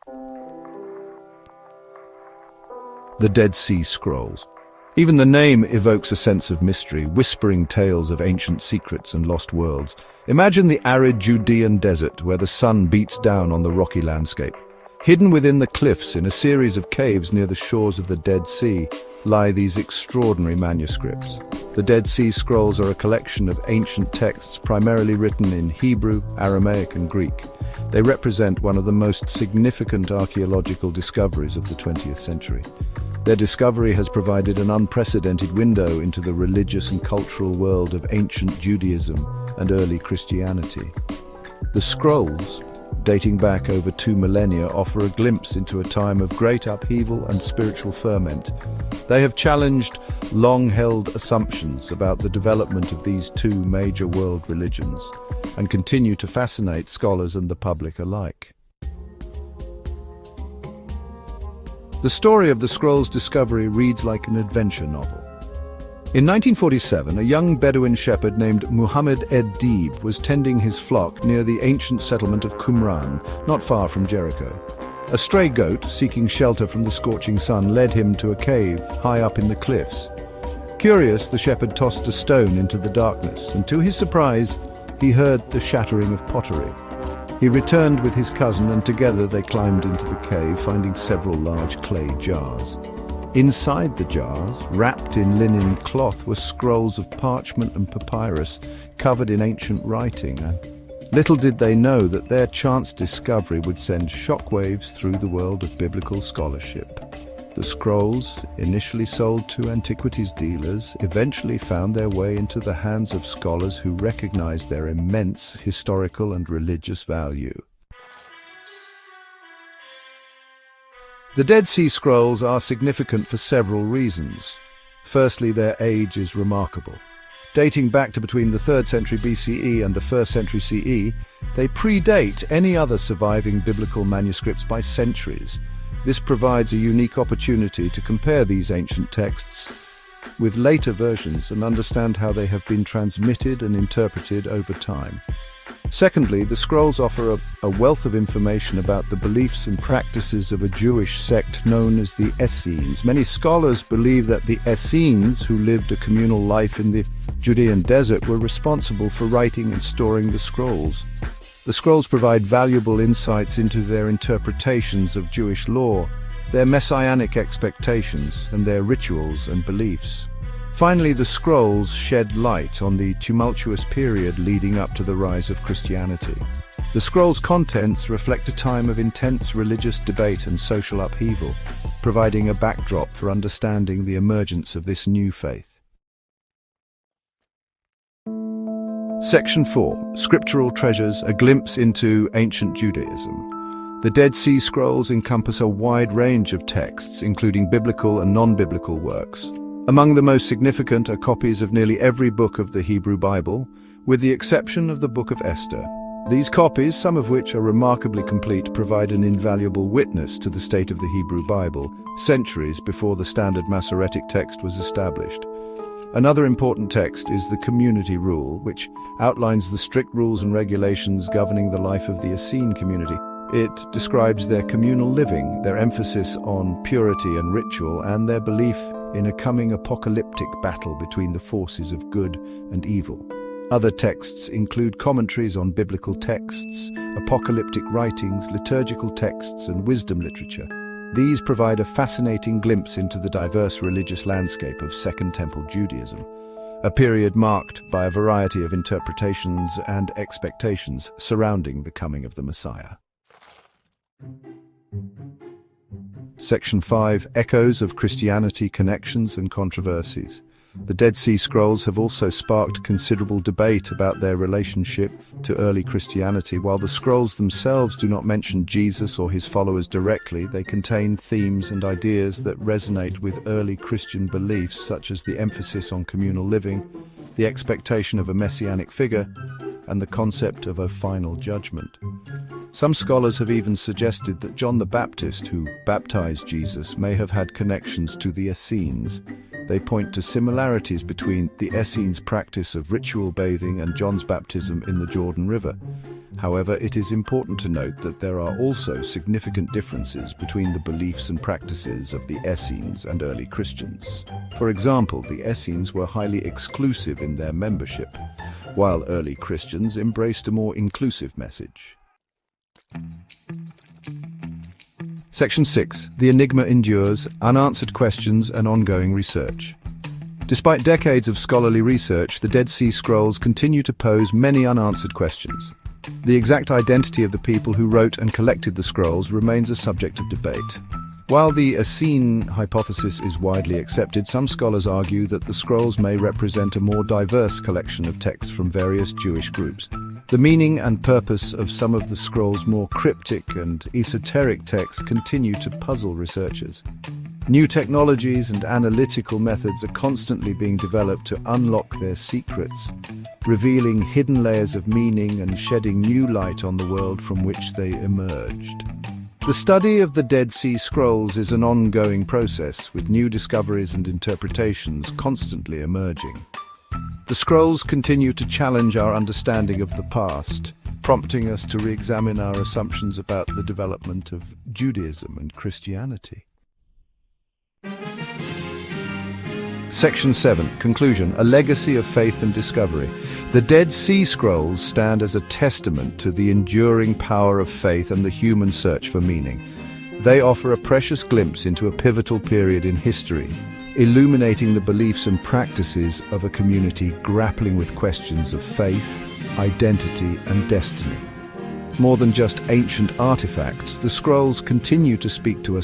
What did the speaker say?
The Dead Sea Scrolls. Even the name evokes a sense of mystery, whispering tales of ancient secrets and lost worlds. Imagine the arid Judean desert where the sun beats down on the rocky landscape. Hidden within the cliffs in a series of caves near the shores of the Dead Sea lie these extraordinary manuscripts. The Dead Sea Scrolls are a collection of ancient texts primarily written in Hebrew, Aramaic and Greek. They represent one of the most significant archaeological discoveries of the 20th century. Their discovery has provided an unprecedented window into the religious and cultural world of ancient Judaism and early Christianity. The scrolls, dating back over 2 millennia, offer a glimpse into a time of great upheaval and spiritual ferment. They have challenged long-held assumptions about the development of these two major world religions and continue to fascinate scholars and the public alike. The story of the scrolls' discovery reads like an adventure novel. In 1947, a young Bedouin shepherd named Muhammad ed-Dib was tending his flock near the ancient settlement of Qumran, not far from Jericho. A stray goat, seeking shelter from the scorching sun, led him to a cave high up in the cliffs. Curious, the shepherd tossed a stone into the darkness, and to his surprise, he heard the shattering of pottery. He returned with his cousin, and together they climbed into the cave, finding several large clay jars. Inside the jars, wrapped in linen cloth, were scrolls of parchment and papyrus covered in ancient writing. Little did they know that their chance discovery would send shockwaves through the world of biblical scholarship. The scrolls, initially sold to antiquities dealers, eventually found their way into the hands of scholars who recognized their immense historical and religious value. The Dead Sea Scrolls are significant for several reasons. Firstly, their age is remarkable. Dating back to between the 3rd century BCE and the 1st century CE, they predate any other surviving biblical manuscripts by centuries. This provides a unique opportunity to compare these ancient texts with later versions and understand how they have been transmitted and interpreted over time. Secondly, the scrolls offer a wealth of information about the beliefs and practices of a Jewish sect known as the Essenes. Many scholars believe that the Essenes, who lived a communal life in the Judean desert, were responsible for writing and storing the scrolls. The scrolls provide valuable insights into their interpretations of Jewish law, their messianic expectations, and their rituals and beliefs. Finally, the scrolls shed light on the tumultuous period leading up to the rise of Christianity. The scrolls' contents reflect a time of intense religious debate and social upheaval, providing a backdrop for understanding the emergence of this new faith. Section 4. Scriptural Treasures, a glimpse into ancient Judaism. The Dead Sea Scrolls encompass a wide range of texts, including biblical and non-biblical works. Among the most significant are copies of nearly every book of the Hebrew Bible, with the exception of the Book of Esther. These copies, some of which are remarkably complete, provide an invaluable witness to the state of the Hebrew Bible, centuries before the standard Masoretic text was established. Another important text is the Community Rule, which outlines the strict rules and regulations governing the life of the Essene community. It describes their communal living, their emphasis on purity and ritual, and their belief in a coming apocalyptic battle between the forces of good and evil. Other texts include commentaries on biblical texts, apocalyptic writings, liturgical texts, and wisdom literature. These provide a fascinating glimpse into the diverse religious landscape of Second Temple Judaism, a period marked by a variety of interpretations and expectations surrounding the coming of the Messiah. Section 5. Echoes of Christianity, Connections and Controversies. The Dead Sea Scrolls have also sparked considerable debate about their relationship to early Christianity. While the scrolls themselves do not mention Jesus or his followers directly, they contain themes and ideas that resonate with early Christian beliefs, such as the emphasis on communal living, the expectation of a messianic figure, and the concept of a final judgment. Some scholars have even suggested that John the Baptist, who baptized Jesus, may have had connections to the Essenes. They point to similarities between the Essenes' practice of ritual bathing and John's baptism in the Jordan River. However, it is important to note that there are also significant differences between the beliefs and practices of the Essenes and early Christians. For example, the Essenes were highly exclusive in their membership, while early Christians embraced a more inclusive message. Section 6. The Enigma endures, unanswered questions and ongoing research. Despite decades of scholarly research, the Dead Sea Scrolls continue to pose many unanswered questions. The exact identity of the people who wrote and collected the scrolls remains a subject of debate. While the Essene hypothesis is widely accepted, some scholars argue that the scrolls may represent a more diverse collection of texts from various Jewish groups. The meaning and purpose of some of the scrolls' more cryptic and esoteric texts continue to puzzle researchers. New technologies and analytical methods are constantly being developed to unlock their secrets, revealing hidden layers of meaning and shedding new light on the world from which they emerged. The study of the Dead Sea Scrolls is an ongoing process, with new discoveries and interpretations constantly emerging. The scrolls continue to challenge our understanding of the past, prompting us to re-examine our assumptions about the development of Judaism and Christianity. Section 7. Conclusion. A legacy of faith and discovery. The Dead Sea Scrolls stand as a testament to the enduring power of faith and the human search for meaning. They offer a precious glimpse into a pivotal period in history, illuminating the beliefs and practices of a community grappling with questions of faith, identity, and destiny. More than just ancient artifacts, the scrolls continue to speak to us